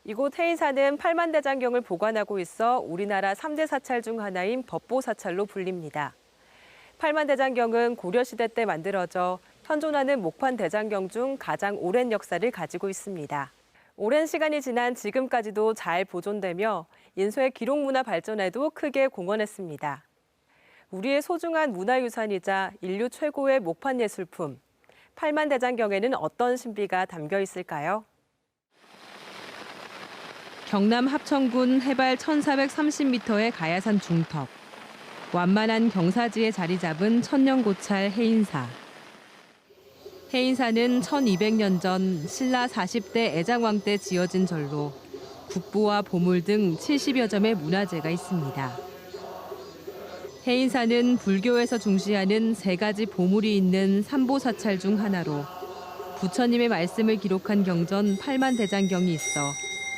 이곳 해인사는 팔만대장경을 보관하고 있어 우리나라 3대 사찰 중 하나인 법보사찰로 불립니다. 팔만대장경은 고려시대 때 만들어져 현존하는 목판대장경 중 가장 오랜 역사를 가지고 있습니다. 오랜 시간이 지난 지금까지도 잘 보존되며 인쇄 기록 문화 발전에도 크게 공헌했습니다. 우리의 소중한 문화유산이자 인류 최고의 목판 예술품, 팔만대장경에는 어떤 신비가 담겨 있을까요? 경남 합천군 해발 1,430m의 가야산 중턱. 완만한 경사지에 자리 잡은 천년고찰 해인사. 해인사는 1200년 전 신라 40대 애장왕 때 지어진 절로 국보와 보물 등 70여 점의 문화재가 있습니다. 해인사는 불교에서 중시하는 3가지 보물이 있는 삼보사찰 중 하나로 부처님의 말씀을 기록한 경전 팔만대장경이 있어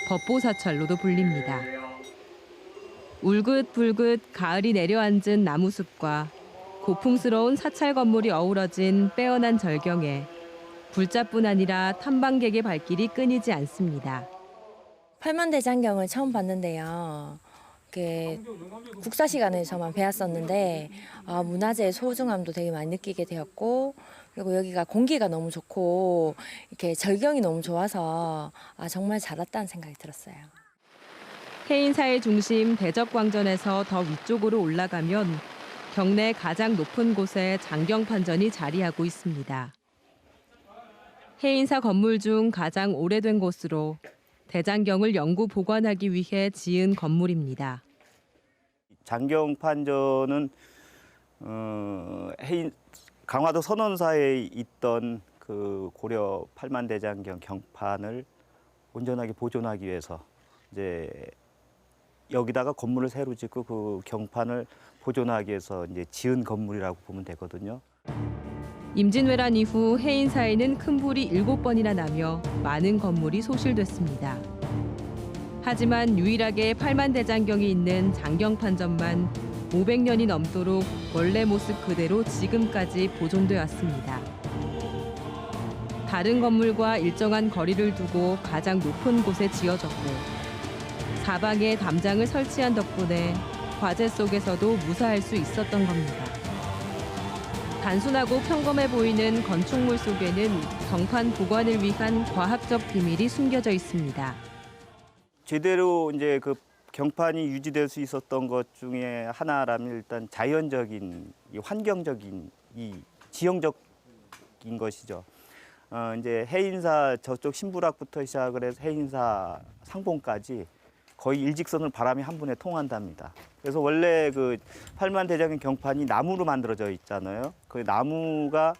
법보사찰로도 불립니다. 울긋불긋 가을이 내려앉은 나무숲과 고풍스러운 사찰 건물이 어우러진 빼어난 절경에 불자뿐 아니라 탐방객의 발길이 끊이지 않습니다. 팔만대장경을 처음 봤는데요. 국사 시간에서만 배웠었는데 문화재의 소중함도 되게 많이 느끼게 되었고, 그리고 여기가 공기가 너무 좋고 이렇게 절경이 너무 좋아서 정말 잘 왔다는 생각이 들었어요. 해인사의 중심 대적광전에서 더 위쪽으로 올라가면 경내 가장 높은 곳에 장경판전이 자리하고 있습니다. 해인사 건물 중 가장 오래된 곳으로 대장경을 영구 보관하기 위해 지은 건물입니다. 장경판전은 강화도 선원사에 있던 그 고려 팔만대장경 경판을 온전하게 보존하기 위해서 이제 여기다가 건물을 새로 짓고 그 경판을 보존하기 위해서 이제 지은 건물이라고 보면 되거든요. 임진왜란 이후 해인사에는 큰 불이 7번이나 나며 많은 건물이 소실됐습니다. 하지만 유일하게 팔만대장경이 있는 장경판전만 500년이 넘도록 원래 모습 그대로 지금까지 보존돼 왔습니다. 다른 건물과 일정한 거리를 두고 가장 높은 곳에 지어졌고 사방에 담장을 설치한 덕분에 화재 속에서도 무사할 수 있었던 겁니다. 단순하고 평범해 보이는 건축물 속에는 경판 보관을 위한 과학적 비밀이 숨겨져 있습니다. 제대로 이제 그 경판이 유지될 수 있었던 것 중에 하나라면 일단 자연적인, 환경적인, 지형적인 것이죠. 이제 해인사 저쪽 신부락부터 시작을 해서 해인사 상봉까지 거의 일직선을 바람이 한 분에 통한답니다. 그래서 원래 그 팔만대장경 경판이 나무로 만들어져 있잖아요. 그 나무가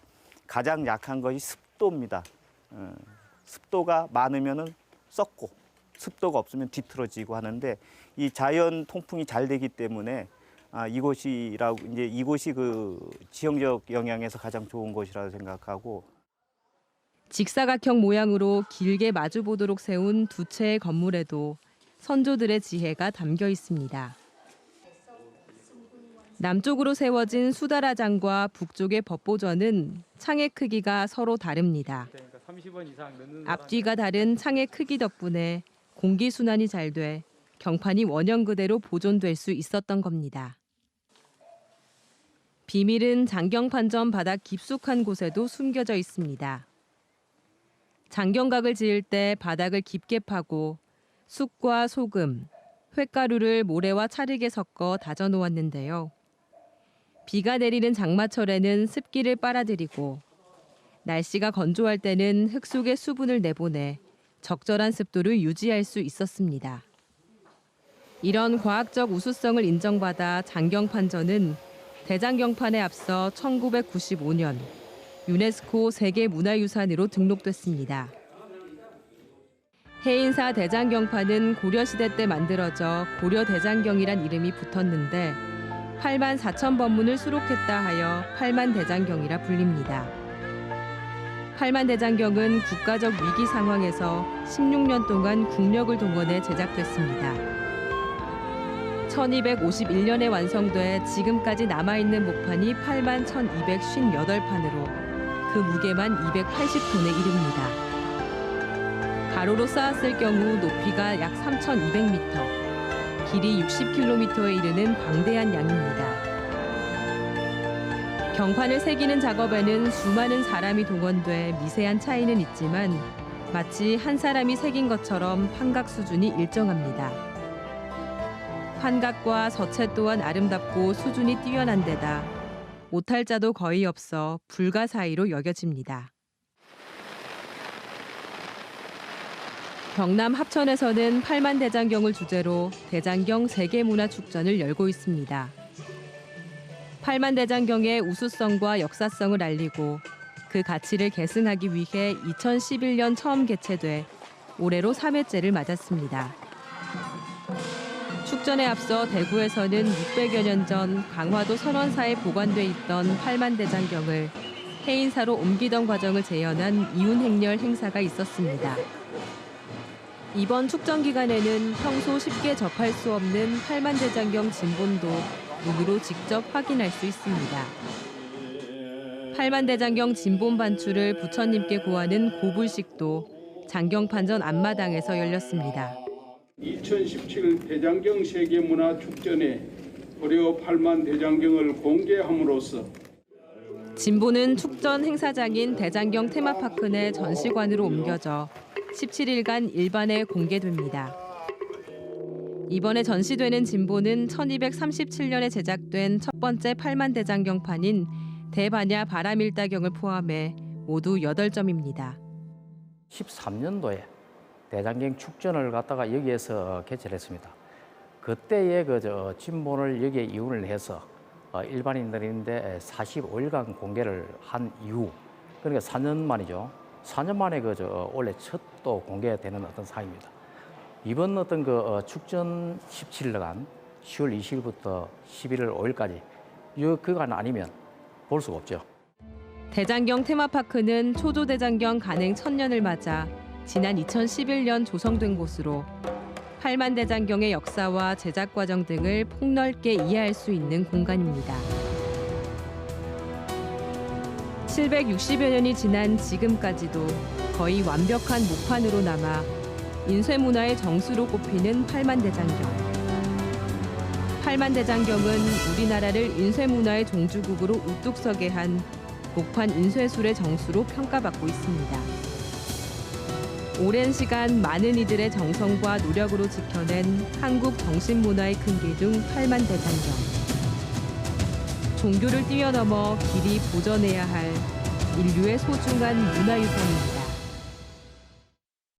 가장 약한 것이 습도입니다. 습도가 많으면은 썩고 습도가 없으면 뒤틀어지고 하는데 이 자연 통풍이 잘 되기 때문에 이곳이 그 지형적 영향에서 가장 좋은 곳이라고 생각하고. 직사각형 모양으로 길게 마주보도록 세운 두 채의 건물에도 선조들의 지혜가 담겨 있습니다. 남쪽으로 세워진 수다라장과 북쪽의 법보전은 창의 크기가 서로 다릅니다. 앞뒤가 다른 창의 크기 덕분에 공기순환이 잘 돼 경판이 원형 그대로 보존될 수 있었던 겁니다. 비밀은 장경판전 바닥 깊숙한 곳에도 숨겨져 있습니다. 장경각을 지을 때 바닥을 깊게 파고 쑥과 소금, 횟가루를 모래와 찰흙에 섞어 다져 놓았는데요. 비가 내리는 장마철에는 습기를 빨아들이고 날씨가 건조할 때는 흙 속의 수분을 내보내 적절한 습도를 유지할 수 있었습니다. 이런 과학적 우수성을 인정받아 장경판전은 대장경판에 앞서 1995년 유네스코 세계문화유산으로 등록됐습니다. 해인사 대장경판은 고려시대 때 만들어져 고려대장경이란 이름이 붙었는데 8만 4천 법문을 수록했다 하여 팔만대장경이라 불립니다. 팔만대장경은 국가적 위기 상황에서 16년 동안 국력을 동원해 제작됐습니다. 1251년에 완성돼 지금까지 남아있는 목판이 8만 1258판으로 그 무게만 280톤에 이릅니다. 가로로 쌓았을 경우 높이가 약 3,200m, 길이 60km에 이르는 방대한 양입니다. 경판을 새기는 작업에는 수많은 사람이 동원돼 미세한 차이는 있지만 마치 한 사람이 새긴 것처럼 판각 수준이 일정합니다. 판각과 서체 또한 아름답고 수준이 뛰어난 데다 오탈자도 거의 없어 불가사의로 여겨집니다. 경남 합천에서는 팔만대장경을 주제로 대장경 세계문화축전을 열고 있습니다. 팔만대장경의 우수성과 역사성을 알리고 그 가치를 계승하기 위해 2011년 처음 개최돼 올해로 3회째를 맞았습니다. 축전에 앞서 대구에서는 600여 년 전 강화도 선원사에 보관돼 있던 팔만대장경을 해인사로 옮기던 과정을 재현한 이운행렬 행사가 있었습니다. 이번 축전 기간에는 평소 쉽게 접할 수 없는 팔만대장경 진본도 눈으로 직접 확인할 수 있습니다. 팔만대장경 진본 반추를 부처님께 고하는 고불식도 장경판전 앞마당에서 열렸습니다. 2017 대장경 세계문화축전에 고려 팔만대장경을 공개함으로써 진본은 축전 행사장인 대장경 테마파크 내 전시관으로 옮겨져 17일간 일반에 공개됩니다. 이번에 전시되는 진본은 1237년에 제작된 첫 번째 팔만대장경판인 대반야 바라밀다경을 포함해 모두 8점입니다. 13년도에 대장경 축전을 갖다가 여기에서 개최를 했습니다. 그때의 진본을 여기에 이용을 해서 일반인들인데 45일간 공개를 한 이후, 그러니까 4년 만이죠. 4년 만에 원래 첫 또 공개되는 어떤 상입니다. 이번 어떤 축전 17일간 10월 20일부터 11월 5일까지 이 그간 아니면 볼 수가 없죠. 대장경 테마파크는 초조대장경 간행 1000년을 맞아 지난 2011년 조성된 곳으로 팔만대장경의 역사와 제작 과정 등을 폭넓게 이해할 수 있는 공간입니다. 760여 년이 지난 지금까지도 거의 완벽한 목판으로 남아 인쇄문화의 정수로 꼽히는 팔만대장경. 팔만대장경은 우리나라를 인쇄문화의 종주국으로 우뚝 서게 한 목판 인쇄술의 정수로 평가받고 있습니다. 오랜 시간 많은 이들의 정성과 노력으로 지켜낸 한국 정신문화의 큰 기둥 팔만대장경. 종교를 뛰어넘어 길이 보존해야 할 인류의 소중한 문화유산입니다.